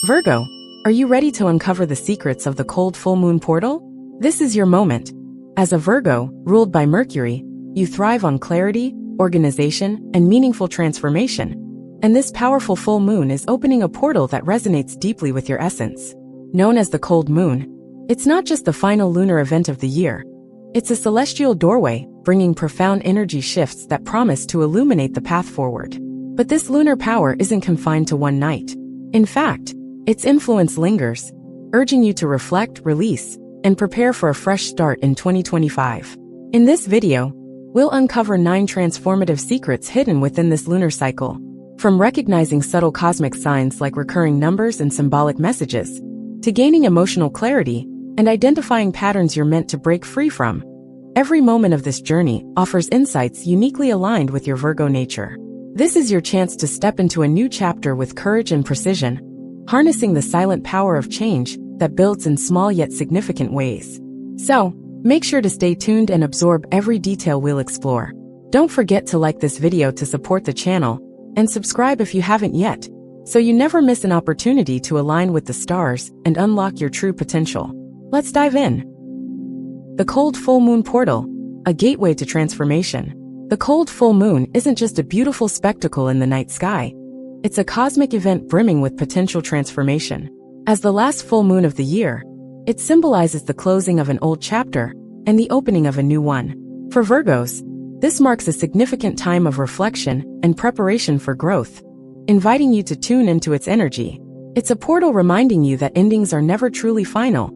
Virgo, are you ready to uncover the secrets of the cold full moon portal? This is your moment. As a Virgo, ruled by Mercury, you thrive on clarity, organization, and meaningful transformation. And this powerful full moon is opening a portal that resonates deeply with your essence. Known as the cold moon, it's not just the final lunar event of the year. It's a celestial doorway, bringing profound energy shifts that promise to illuminate the path forward. But this lunar power isn't confined to one night. In fact, its influence lingers, urging you to reflect, release, and prepare for a fresh start in 2025. In this video, we'll uncover 9 transformative secrets hidden within this lunar cycle. From recognizing subtle cosmic signs like recurring numbers and symbolic messages, to gaining emotional clarity and identifying patterns you're meant to break free from. Every moment of this journey offers insights uniquely aligned with your Virgo nature. This is your chance to step into a new chapter with courage and precision, harnessing the silent power of change that builds in small yet significant ways. So, make sure to stay tuned and absorb every detail we'll explore. Don't forget to like this video to support the channel, and subscribe if you haven't yet, so you never miss an opportunity to align with the stars and unlock your true potential. Let's dive in. The cold full moon portal, a gateway to transformation. The cold full moon isn't just a beautiful spectacle in the night sky. It's a cosmic event brimming with potential transformation. As the last full moon of the year, it symbolizes the closing of an old chapter and the opening of a new one. For Virgos, this marks a significant time of reflection and preparation for growth, inviting you to tune into its energy. It's a portal reminding you that endings are never truly final.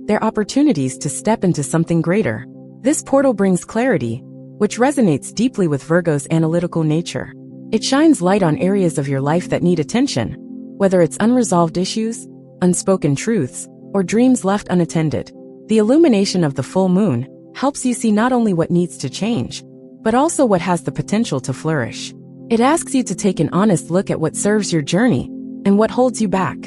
They're opportunities to step into something greater. This portal brings clarity, which resonates deeply with Virgo's analytical nature. It shines light on areas of your life that need attention, whether it's unresolved issues, unspoken truths, or dreams left unattended. The illumination of the full moon helps you see not only what needs to change, but also what has the potential to flourish. It asks you to take an honest look at what serves your journey and what holds you back.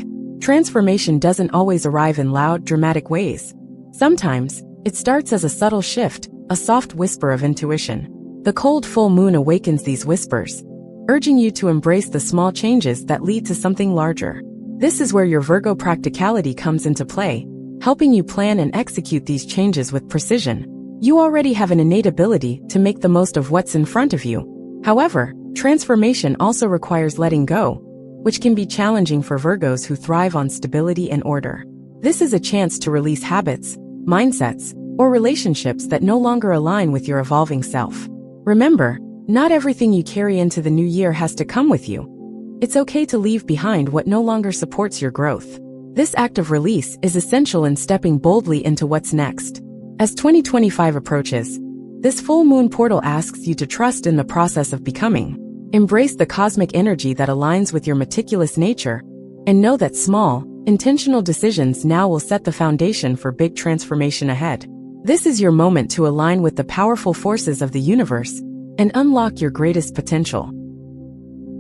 Transformation doesn't always arrive in loud, dramatic ways. Sometimes, it starts as a subtle shift, a soft whisper of intuition. The cold full moon awakens these whispers, urging you to embrace the small changes that lead to something larger. This is where your Virgo practicality comes into play, helping you plan and execute these changes with precision. You already have an innate ability to make the most of what's in front of you. However, transformation also requires letting go, which can be challenging for Virgos who thrive on stability and order. This is a chance to release habits, mindsets, or relationships that no longer align with your evolving self. Remember, not everything you carry into the new year has to come with you. It's okay to leave behind what no longer supports your growth. This act of release is essential in stepping boldly into what's next. As 2025 approaches, this full moon portal asks you to trust in the process of becoming. Embrace the cosmic energy that aligns with your meticulous nature, and know that small, intentional decisions now will set the foundation for big transformation ahead. This is your moment to align with the powerful forces of the universe and unlock your greatest potential.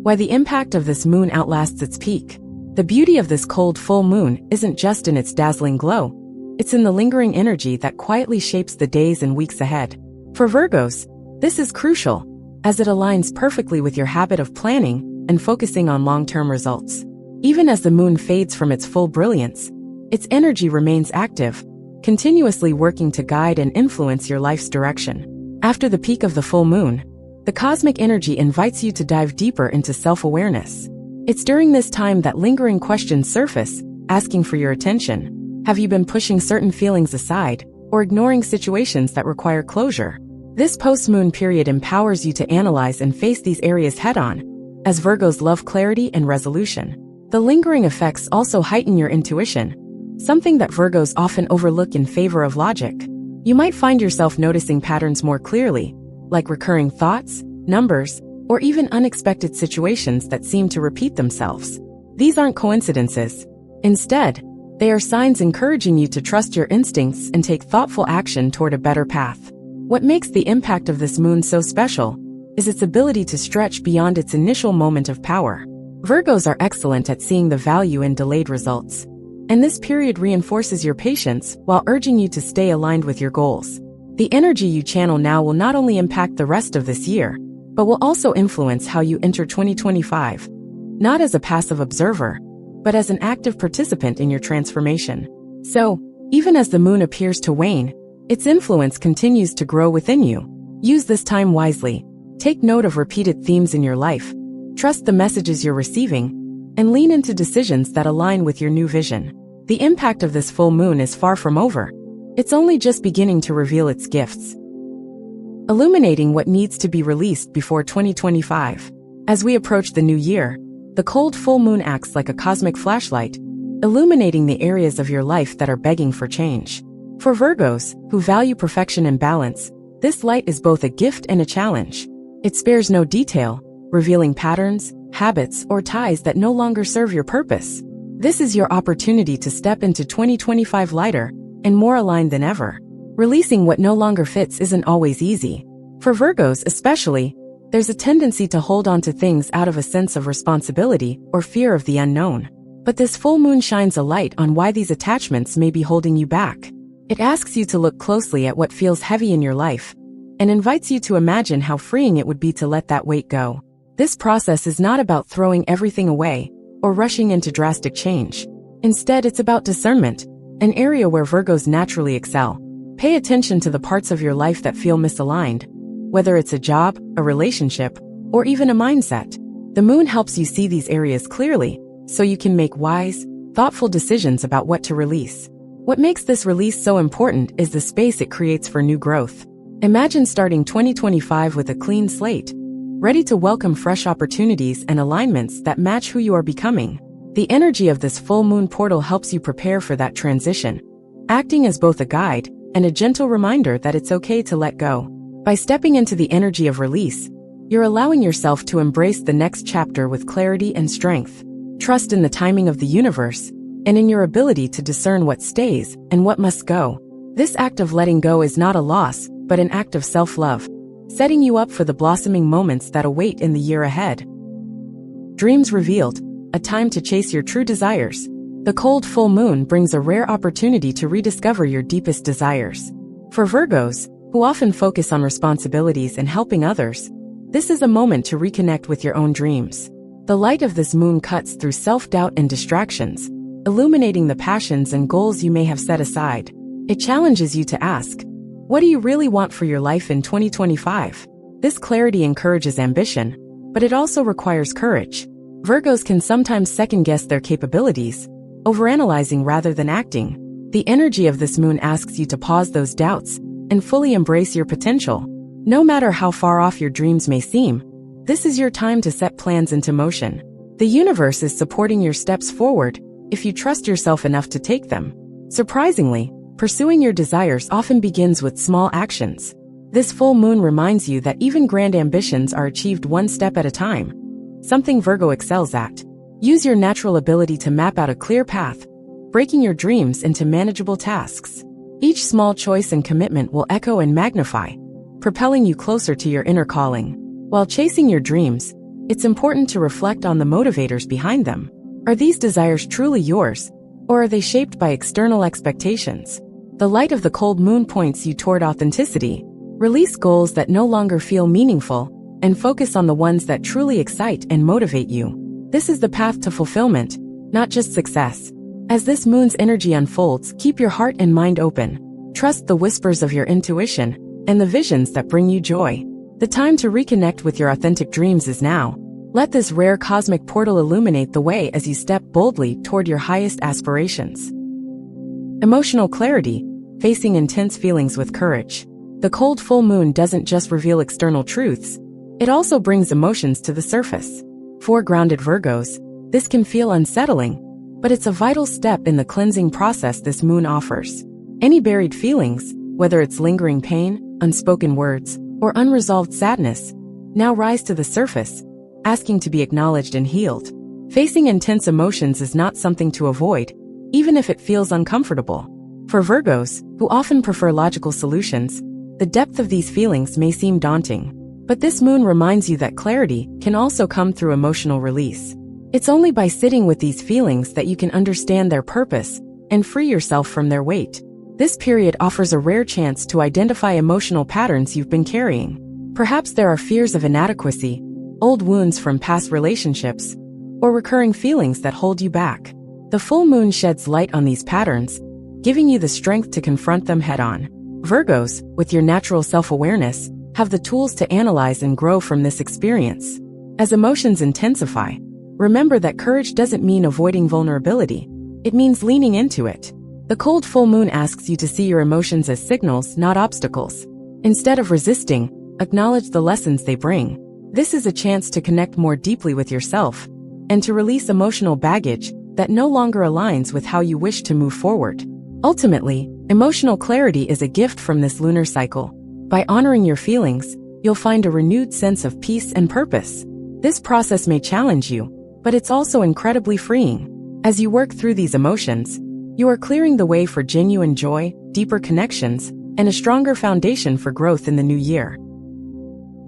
While the impact of this moon outlasts its peak, the beauty of this cold full moon isn't just in its dazzling glow. It's in the lingering energy that quietly shapes the days and weeks ahead. For Virgos, this is crucial, as it aligns perfectly with your habit of planning and focusing on long-term results. Even as the moon fades from its full brilliance, its energy remains active, continuously working to guide and influence your life's direction. After the peak of the full moon, the cosmic energy invites you to dive deeper into self-awareness. It's during this time that lingering questions surface, asking for your attention. Have you been pushing certain feelings aside, or ignoring situations that require closure? This post-moon period empowers you to analyze and face these areas head-on, as Virgos love clarity and resolution. The lingering effects also heighten your intuition, something that Virgos often overlook in favor of logic. You might find yourself noticing patterns more clearly, like recurring thoughts, numbers, or even unexpected situations that seem to repeat themselves. These aren't coincidences. Instead, they are signs encouraging you to trust your instincts and take thoughtful action toward a better path. What makes the impact of this moon so special is its ability to stretch beyond its initial moment of power. Virgos are excellent at seeing the value in delayed results, and this period reinforces your patience while urging you to stay aligned with your goals. The energy you channel now will not only impact the rest of this year, but will also influence how you enter 2025. Not as a passive observer, but as an active participant in your transformation. So, even as the moon appears to wane, its influence continues to grow within you. Use this time wisely. Take note of repeated themes in your life. Trust the messages you're receiving, and lean into decisions that align with your new vision. The impact of this full moon is far from over. It's only just beginning to reveal its gifts, illuminating what needs to be released before 2025. As we approach the new year, the cold full moon acts like a cosmic flashlight, illuminating the areas of your life that are begging for change. For Virgos, who value perfection and balance, this light is both a gift and a challenge. It spares no detail, revealing patterns, habits, or ties that no longer serve your purpose. This is your opportunity to step into 2025 lighter and more aligned than ever. Releasing what no longer fits isn't always easy. For Virgos especially, there's a tendency to hold on to things out of a sense of responsibility or fear of the unknown. But this full moon shines a light on why these attachments may be holding you back. It asks you to look closely at what feels heavy in your life and invites you to imagine how freeing it would be to let that weight go. This process is not about throwing everything away or rushing into drastic change. Instead, it's about discernment, an area where Virgos naturally excel. Pay attention to the parts of your life that feel misaligned, whether it's a job, a relationship, or even a mindset. The moon helps you see these areas clearly, so you can make wise, thoughtful decisions about what to release. What makes this release so important is the space it creates for new growth. Imagine starting 2025 with a clean slate, ready to welcome fresh opportunities and alignments that match who you are becoming. The energy of this full moon portal helps you prepare for that transition, acting as both a guide and a gentle reminder that it's okay to let go. By stepping into the energy of release, you're allowing yourself to embrace the next chapter with clarity and strength. Trust in the timing of the universe and in your ability to discern what stays and what must go. This act of letting go is not a loss, but an act of self-love, setting you up for the blossoming moments that await in the year ahead. Dreams revealed, a time to chase your true desires. The cold full moon brings a rare opportunity to rediscover your deepest desires. For Virgos, who often focus on responsibilities and helping others, this is a moment to reconnect with your own dreams. The light of this moon cuts through self-doubt and distractions, illuminating the passions and goals you may have set aside. It challenges you to ask, what do you really want for your life in 2025? This clarity encourages ambition, but it also requires courage. Virgos can sometimes second-guess their capabilities, overanalyzing rather than acting. The energy of this moon asks you to pause those doubts and fully embrace your potential. No matter how far off your dreams may seem, this is your time to set plans into motion. The universe is supporting your steps forward if you trust yourself enough to take them. Surprisingly, pursuing your desires often begins with small actions. This full moon reminds you that even grand ambitions are achieved one step at a time, something Virgo excels at. Use your natural ability to map out a clear path, breaking your dreams into manageable tasks. Each small choice and commitment will echo and magnify, propelling you closer to your inner calling. While chasing your dreams, it's important to reflect on the motivators behind them. Are these desires truly yours, or are they shaped by external expectations? The light of the cold moon points you toward authenticity. Release goals that no longer feel meaningful, and focus on the ones that truly excite and motivate you. This is the path to fulfillment, not just success. As this moon's energy unfolds, keep your heart and mind open. Trust the whispers of your intuition and the visions that bring you joy. The time to reconnect with your authentic dreams is now. Let this rare cosmic portal illuminate the way as you step boldly toward your highest aspirations. Emotional clarity, facing intense feelings with courage. The cold full moon doesn't just reveal external truths, it also brings emotions to the surface. For grounded Virgos, this can feel unsettling, but it's a vital step in the cleansing process this moon offers. Any buried feelings, whether it's lingering pain, unspoken words, or unresolved sadness, now rise to the surface, asking to be acknowledged and healed. Facing intense emotions is not something to avoid, even if it feels uncomfortable. For Virgos, who often prefer logical solutions, the depth of these feelings may seem daunting. But this moon reminds you that clarity can also come through emotional release. It's only by sitting with these feelings that you can understand their purpose and free yourself from their weight. This period offers a rare chance to identify emotional patterns you've been carrying. Perhaps there are fears of inadequacy, old wounds from past relationships, or recurring feelings that hold you back. The full moon sheds light on these patterns, giving you the strength to confront them head-on. Virgos, with your natural self-awareness, have the tools to analyze and grow from this experience. As emotions intensify, remember that courage doesn't mean avoiding vulnerability. It means leaning into it. The cold full moon asks you to see your emotions as signals, not obstacles. Instead of resisting, acknowledge the lessons they bring. This is a chance to connect more deeply with yourself and to release emotional baggage that no longer aligns with how you wish to move forward. Ultimately, emotional clarity is a gift from this lunar cycle. By honoring your feelings, you'll find a renewed sense of peace and purpose. This process may challenge you, but it's also incredibly freeing. As you work through these emotions, you are clearing the way for genuine joy, deeper connections, and a stronger foundation for growth in the new year.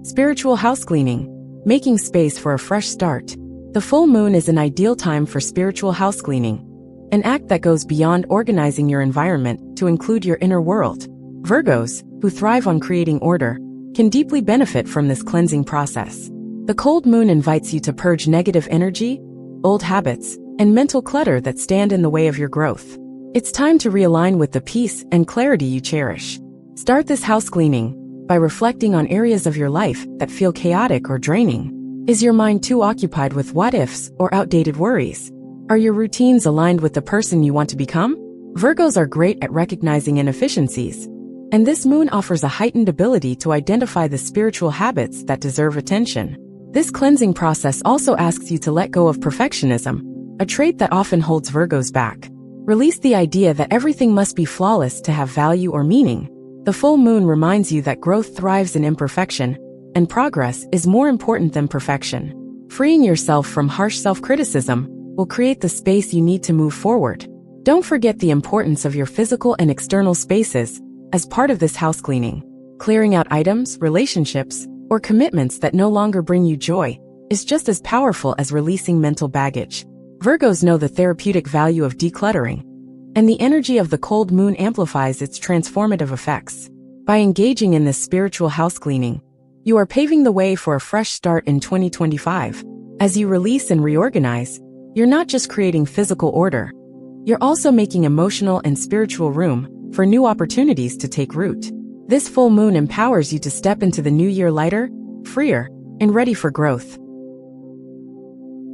Spiritual housecleaning, making space for a fresh start. The full moon is an ideal time for spiritual housecleaning, an act that goes beyond organizing your environment to include your inner world. Virgos, who thrive on creating order, can deeply benefit from this cleansing process. The cold moon invites you to purge negative energy, old habits, and mental clutter that stand in the way of your growth. It's time to realign with the peace and clarity you cherish. Start this house cleaning by reflecting on areas of your life that feel chaotic or draining. Is your mind too occupied with what-ifs or outdated worries? Are your routines aligned with the person you want to become? Virgos are great at recognizing inefficiencies, and this moon offers a heightened ability to identify the spiritual habits that deserve attention. This cleansing process also asks you to let go of perfectionism, a trait that often holds Virgos back. Release the idea that everything must be flawless to have value or meaning. The full moon reminds you that growth thrives in imperfection, and progress is more important than perfection. Freeing yourself from harsh self-criticism will create the space you need to move forward. Don't forget the importance of your physical and external spaces as part of this house cleaning. Clearing out items, relationships, or commitments that no longer bring you joy is just as powerful as releasing mental baggage. Virgos know the therapeutic value of decluttering, and the energy of the cold moon amplifies its transformative effects. By engaging in this spiritual house cleaning, you are paving the way for a fresh start in 2025. As you release and reorganize, you're not just creating physical order, you're also making emotional and spiritual room for new opportunities to take root. This full moon empowers you to step into the new year lighter, freer, and ready for growth.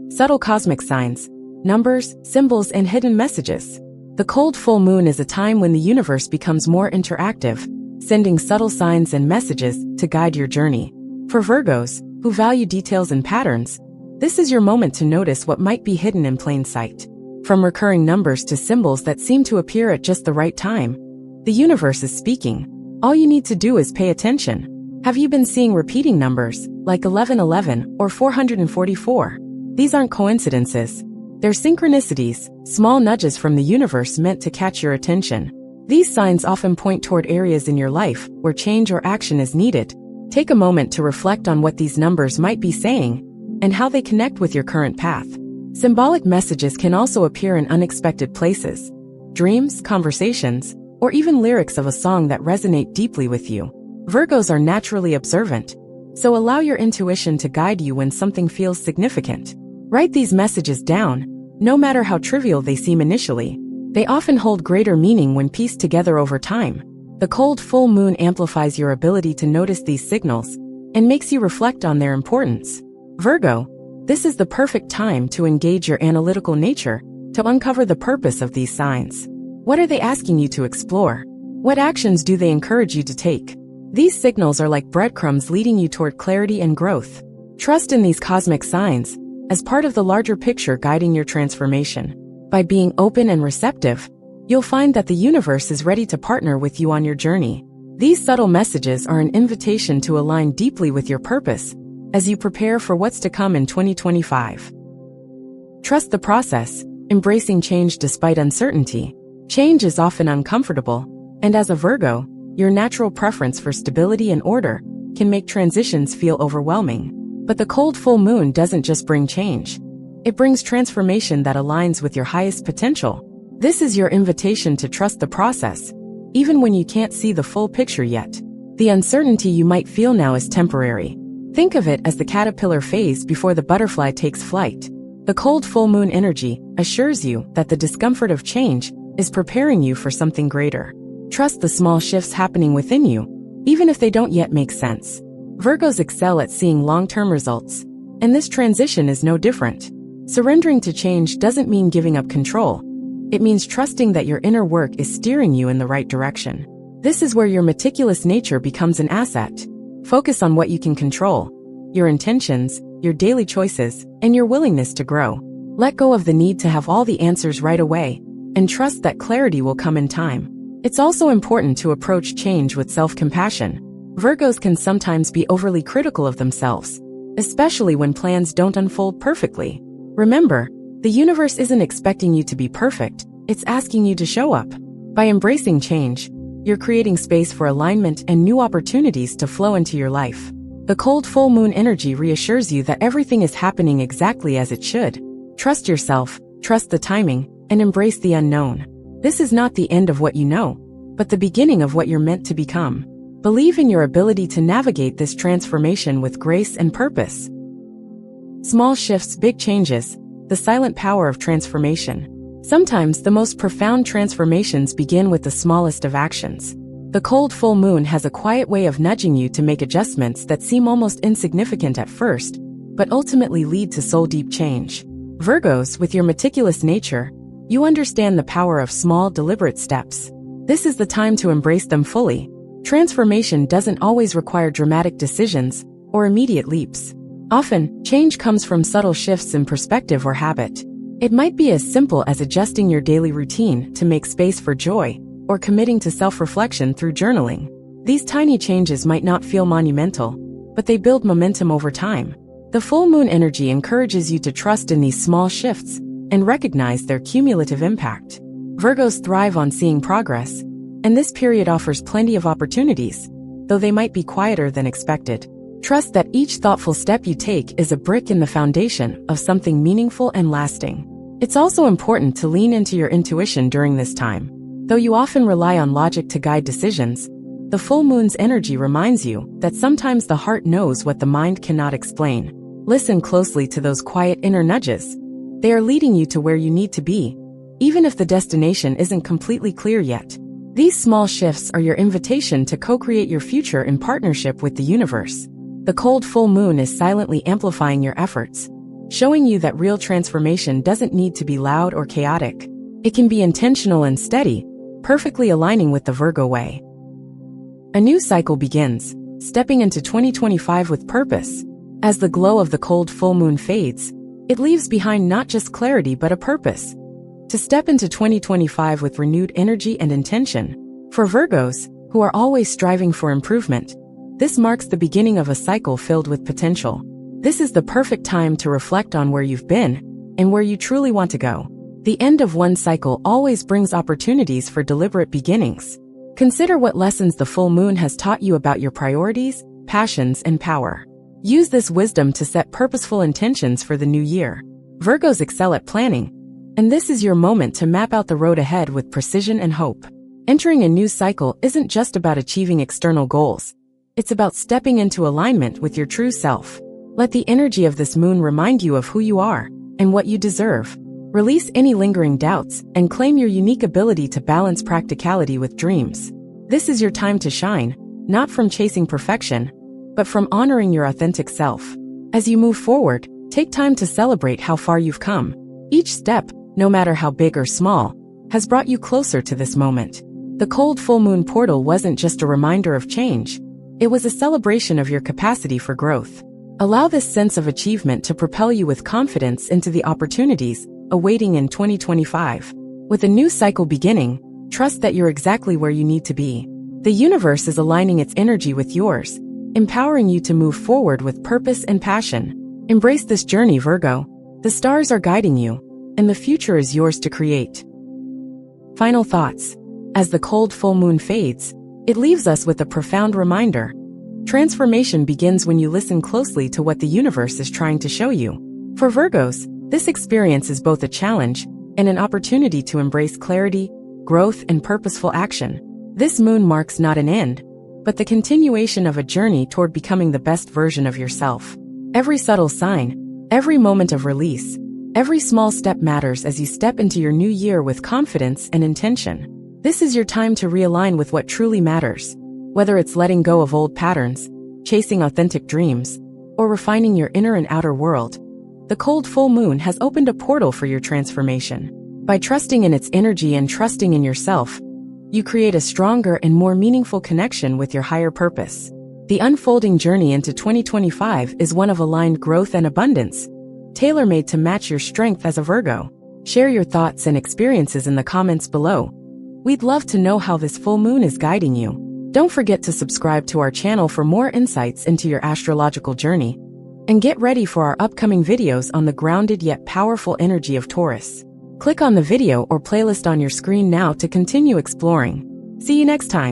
Subtle cosmic signs, numbers, symbols, and hidden messages. The cold full moon is a time when the universe becomes more interactive, sending subtle signs and messages to guide your journey. For Virgos, who value details and patterns, this is your moment to notice what might be hidden in plain sight. From recurring numbers to symbols that seem to appear at just the right time, the universe is speaking. All you need to do is pay attention. Have you been seeing repeating numbers, like 1111 or 444? These aren't coincidences. They're synchronicities, small nudges from the universe meant to catch your attention. These signs often point toward areas in your life where change or action is needed. Take a moment to reflect on what these numbers might be saying and how they connect with your current path. Symbolic messages can also appear in unexpected places, dreams, conversations, or even lyrics of a song that resonate deeply with you. Virgos are naturally observant, so allow your intuition to guide you when something feels significant. Write these messages down, no matter how trivial they seem initially. They often hold greater meaning when pieced together over time. The cold full moon amplifies your ability to notice these signals and makes you reflect on their importance. Virgo, this is the perfect time to engage your analytical nature to uncover the purpose of these signs. What are they asking you to explore? What actions do they encourage you to take? These signals are like breadcrumbs leading you toward clarity and growth. Trust in these cosmic signs as part of the larger picture guiding your transformation. By being open and receptive, you'll find that the universe is ready to partner with you on your journey. These subtle messages are an invitation to align deeply with your purpose as you prepare for what's to come in 2025. Trust the process, embracing change despite uncertainty. Change is often uncomfortable, and as a Virgo, your natural preference for stability and order can make transitions feel overwhelming. But the cold full moon doesn't just bring change. It brings transformation that aligns with your highest potential. This is your invitation to trust the process, even when you can't see the full picture yet. The uncertainty you might feel now is temporary. Think of it as the caterpillar phase before the butterfly takes flight. The cold full moon energy assures you that the discomfort of change is preparing you for something greater. Trust the small shifts happening within you, even if they don't yet make sense. Virgos excel at seeing long-term results, and this transition is no different. Surrendering to change doesn't mean giving up control. It means trusting that your inner work is steering you in the right direction. This is where your meticulous nature becomes an asset. Focus on what you can control: your intentions, your daily choices, and your willingness to grow. Let go of the need to have all the answers right away, and trust that clarity will come in time. It's also important to approach change with self-compassion. Virgos can sometimes be overly critical of themselves, especially when plans don't unfold perfectly. Remember, the universe isn't expecting you to be perfect, it's asking you to show up. By embracing change, you're creating space for alignment and new opportunities to flow into your life. The cold full moon energy reassures you that everything is happening exactly as it should. Trust yourself, trust the timing, and embrace the unknown. This is not the end of what you know, but the beginning of what you're meant to become. Believe in your ability to navigate this transformation with grace and purpose. Small shifts, big changes, the silent power of transformation. Sometimes the most profound transformations begin with the smallest of actions. The cold full moon has a quiet way of nudging you to make adjustments that seem almost insignificant at first, but ultimately lead to soul-deep change. Virgos, with your meticulous nature, you understand the power of small, deliberate steps. This is the time to embrace them fully. Transformation doesn't always require dramatic decisions or immediate leaps. Often, change comes from subtle shifts in perspective or habit. It might be as simple as adjusting your daily routine to make space for joy, or committing to self-reflection through journaling. These tiny changes might not feel monumental, but they build momentum over time. The full moon energy encourages you to trust in these small shifts and recognize their cumulative impact. Virgos thrive on seeing progress, and this period offers plenty of opportunities, though they might be quieter than expected. Trust that each thoughtful step you take is a brick in the foundation of something meaningful and lasting. It's also important to lean into your intuition during this time. Though you often rely on logic to guide decisions, the full moon's energy reminds you that sometimes the heart knows what the mind cannot explain. Listen closely to those quiet inner nudges. They are leading you to where you need to be, even if the destination isn't completely clear yet. These small shifts are your invitation to co-create your future in partnership with the universe. The cold full moon is silently amplifying your efforts, showing you that real transformation doesn't need to be loud or chaotic. It can be intentional and steady, perfectly aligning with the Virgo way. A new cycle begins, stepping into 2025 with purpose. As the glow of the cold full moon fades, it leaves behind not just clarity but a purpose. To step into 2025 with renewed energy and intention. For Virgos, who are always striving for improvement, this marks the beginning of a cycle filled with potential. This is the perfect time to reflect on where you've been and where you truly want to go. The end of one cycle always brings opportunities for deliberate beginnings. Consider what lessons the full moon has taught you about your priorities, passions, and power. Use this wisdom to set purposeful intentions for the new year. Virgos excel at planning, and this is your moment to map out the road ahead with precision and hope. Entering a new cycle isn't just about achieving external goals. It's about stepping into alignment with your true self. Let the energy of this moon remind you of who you are and what you deserve. Release any lingering doubts and claim your unique ability to balance practicality with dreams. This is your time to shine, not from chasing perfection, but from honoring your authentic self. As you move forward, take time to celebrate how far you've come. Each step, no matter how big or small, has brought you closer to this moment. The cold full moon portal wasn't just a reminder of change. It was a celebration of your capacity for growth. Allow this sense of achievement to propel you with confidence into the opportunities awaiting in 2025. With a new cycle beginning, trust that you're exactly where you need to be. The universe is aligning its energy with yours, empowering you to move forward with purpose and passion. Embrace this journey, Virgo. The stars are guiding you, and the future is yours to create. Final thoughts. As the cold full moon fades, it leaves us with a profound reminder. Transformation begins when you listen closely to what the universe is trying to show you. For Virgos, this experience is both a challenge and an opportunity to embrace clarity, growth, and purposeful action. This moon marks not an end, but the continuation of a journey toward becoming the best version of yourself. Every subtle sign, every moment of release, Every small step matters as you step into your new year with confidence and intention. This is your time to realign with what truly matters. Whether it's letting go of old patterns, chasing authentic dreams, or refining your inner and outer world, the cold full moon has opened a portal for your transformation. By trusting in its energy and trusting in yourself, you create a stronger and more meaningful connection with your higher purpose. The unfolding journey into 2025 is one of aligned growth and abundance, tailor-made to match your strength as a Virgo. Share your thoughts and experiences in the comments below. We'd love to know how this full moon is guiding you. Don't forget to subscribe to our channel for more insights into your astrological journey. And get ready for our upcoming videos on the grounded yet powerful energy of Taurus. Click on the video or playlist on your screen now to continue exploring. See you next time.